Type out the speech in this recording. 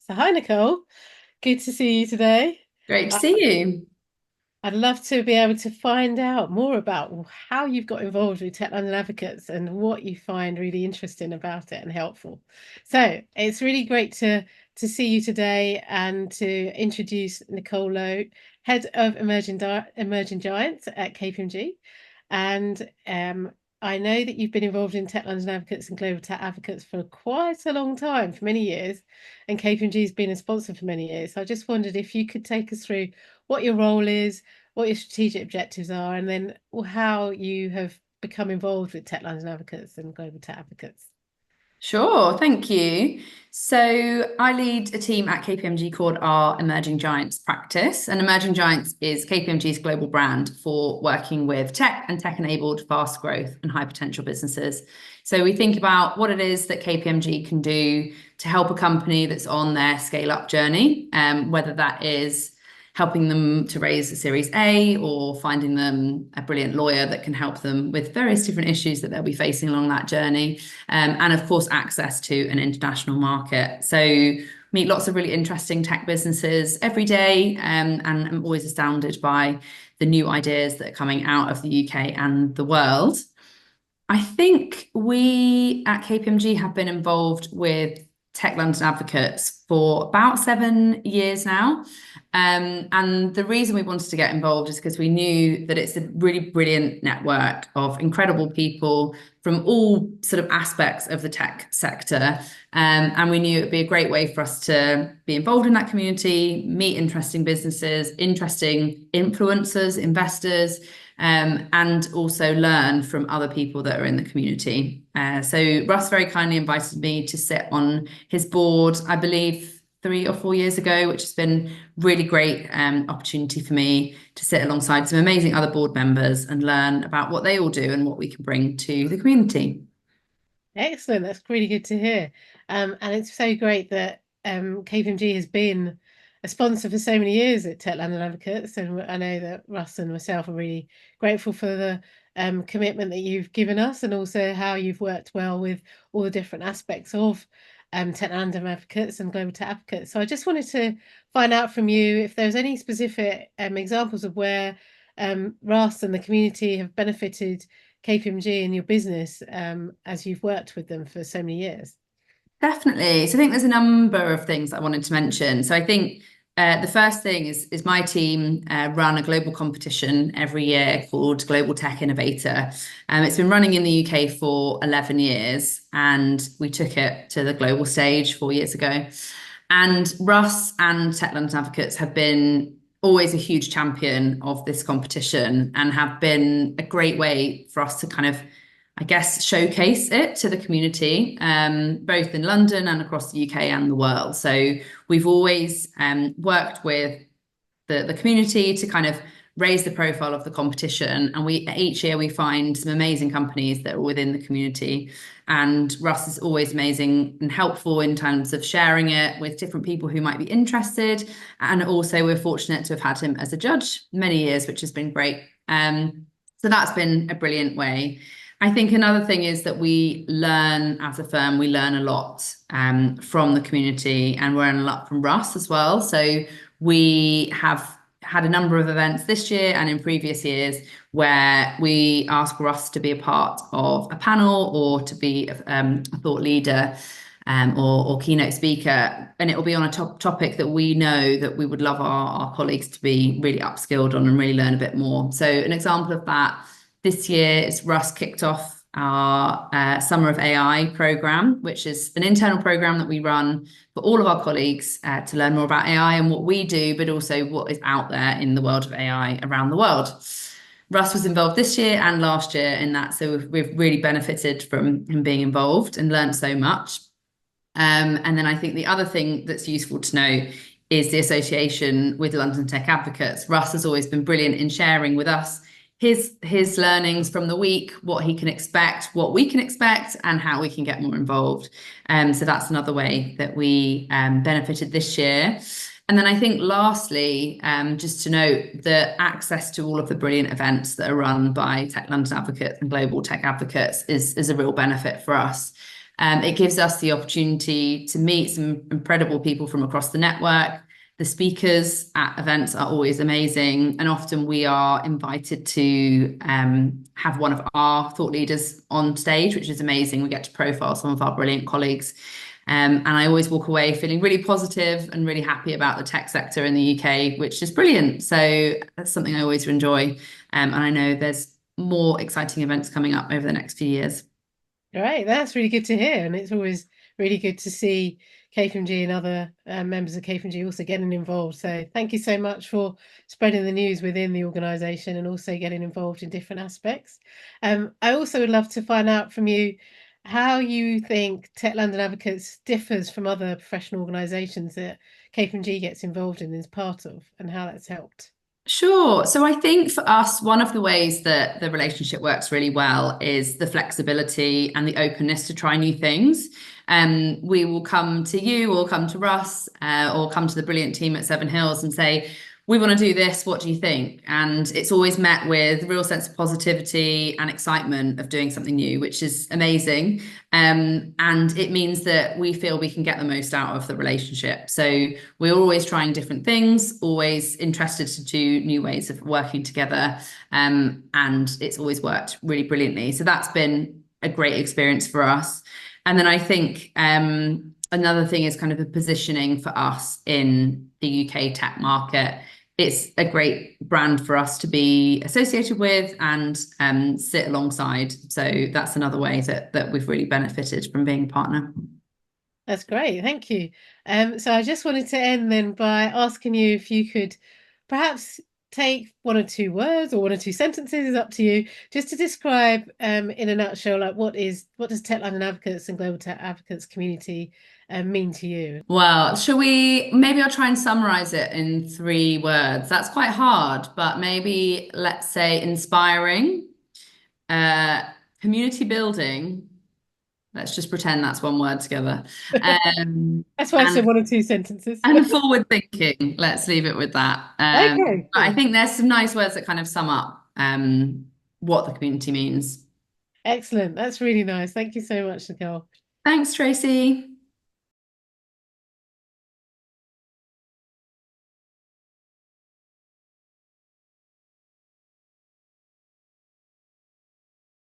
So hi, Nicole. Good to see you today. Great to I- see you. I'd love to be able to find out more about how you've got involved with Tech London Advocates and what you find really interesting about it and helpful. So it's really great to see you today and to introduce Nicole Lowe, Head of Emerging Giants at KPMG. And I know that you've been involved in Tech London Advocates and Global Tech Advocates for quite a long time, for many years, and KPMG has been a sponsor for many years. So I just wondered if you could take us through what your role is, what your strategic objectives are, and then how you have become involved with Tech London Advocates and Global Tech Advocates. Sure, thank you. So I lead a team at KPMG called our Emerging Giants practice. And Emerging Giants is KPMG's global brand for working with tech and tech-enabled fast growth and high potential businesses. So we think about what it is that KPMG can do to help a company that's on their scale up journey, whether that is helping them to raise a Series A or finding them a brilliant lawyer that can help them with various different issues that they'll be facing along that journey. And of course, access to an international market. So meet lots of really interesting tech businesses every day, and I'm always astounded by the new ideas that are coming out of the UK and the world. I think we at KPMG have been involved with Tech London Advocates for about 7 years now. And the reason we wanted to get involved is because we knew that it's a really brilliant network of incredible people from all sort of aspects of the tech sector. And we knew it would be a great way for us to be involved in that community, meet interesting businesses, interesting influencers, investors, and also learn from other people that are in the community. So Russ very kindly invited me to sit on his board, I believe 3 or 4 years ago, which has been really great opportunity for me to sit alongside some amazing other board members and learn about what they all do and what we can bring to the community. Excellent. That's really good to hear. And it's so great that KPMG has been a sponsor for so many years at Tech London Advocates. And I know that Russ and myself are really grateful for the commitment that you've given us and also how you've worked well with all the different aspects of Tech London Advocates and Global Tech Advocates. So I just wanted to find out from you if there's any specific examples of where Russ and the community have benefited KPMG in your business as you've worked with them for so many years? Definitely. So I think there's a number of things I wanted to mention. So I think the first thing is my team run a global competition every year called Global Tech Innovator. It's been running in the UK for 11 years, and we took it to the global stage 4 years ago. And Russ and Tech London Advocates have been always a huge champion of this competition and have been a great way for us to kind of, I guess, showcase it to the community, both in London and across the UK and the world. So we've always worked with the community to kind of raise the profile of the competition. And we each year we find some amazing companies that are within the community. And Russ is always amazing and helpful in terms of sharing it with different people who might be interested. And also we're fortunate to have had him as a judge many years, which has been great. So that's been a brilliant way. I think another thing is that we learn as a firm, we learn a lot from the community, and we learn a lot from Russ as well. So we have had a number of events this year and in previous years where we ask Russ to be a part of a panel or to be a thought leader or keynote speaker. And it will be on a topic that we know that we would love our colleagues to be really upskilled on and really learn a bit more. So an example of that this year is Russ kicked off our Summer of AI program, which is an internal program that we run for all of our colleagues to learn more about AI and what we do, but also what is out there in the world of AI around the world. Russ was involved this year and last year in that, so we've really benefited from him being involved and learned so much. And then I think the other thing that's useful to know is the association with London Tech Advocates. Russ has always been brilliant in sharing with us his learnings from the week, what he can expect, what we can expect, and how we can get more involved. So that's another way that we benefited this year. And then I think lastly, just to note that access to all of the brilliant events that are run by Tech London Advocates and Global Tech Advocates is a real benefit for us. It gives us the opportunity to meet some incredible people from across the network. The speakers at events are always amazing, and often we are invited to have one of our thought leaders on stage, which is amazing. We get to profile some of our brilliant colleagues. And I always walk away feeling really positive and really happy about the tech sector in the UK, which is brilliant. So that's something I always enjoy. And I know there's more exciting events coming up over the next few years. Right, that's really good to hear, and it's always really good to see KPMG and other members of KPMG also getting involved. So thank you so much for spreading the news within the organisation and also getting involved in different aspects. I also would love to find out from you how you think Tech London Advocates differs from other professional organisations that KPMG gets involved in as part of, and how that's helped. Sure. So I think for us, one of the ways that the relationship works really well is the flexibility and the openness to try new things. We will come to you or come to Russ or come to the brilliant team at Seven Hills and say, we want to do this. What do you think? And it's always met with a real sense of positivity and excitement of doing something new, which is amazing. And it means that we feel we can get the most out of the relationship. So we're always trying different things, always interested to do new ways of working together. And it's always worked really brilliantly. So that's been a great experience for us. And then I think another thing is kind of the positioning for us in the UK tech market. It's a great brand for us to be associated with and sit alongside. So that's another way that we've really benefited from being a partner. That's great, thank you. So I just wanted to end then by asking you if you could perhaps take one or two words or one or two sentences, is up to you, just to describe in a nutshell, like what does Tech London Advocates and Global Tech Advocates community mean to you? Well, maybe I'll try and summarize it in 3 words. That's quite hard, but maybe let's say inspiring, community building. Let's just pretend that's one word together. That's why I said And one or two sentences. forward thinking. Let's leave it with that. Okay, But I cool. think there's some nice words that kind of sum up what the community means. Excellent. That's really nice. Thank you so much, Nicole. Thanks, Tracy.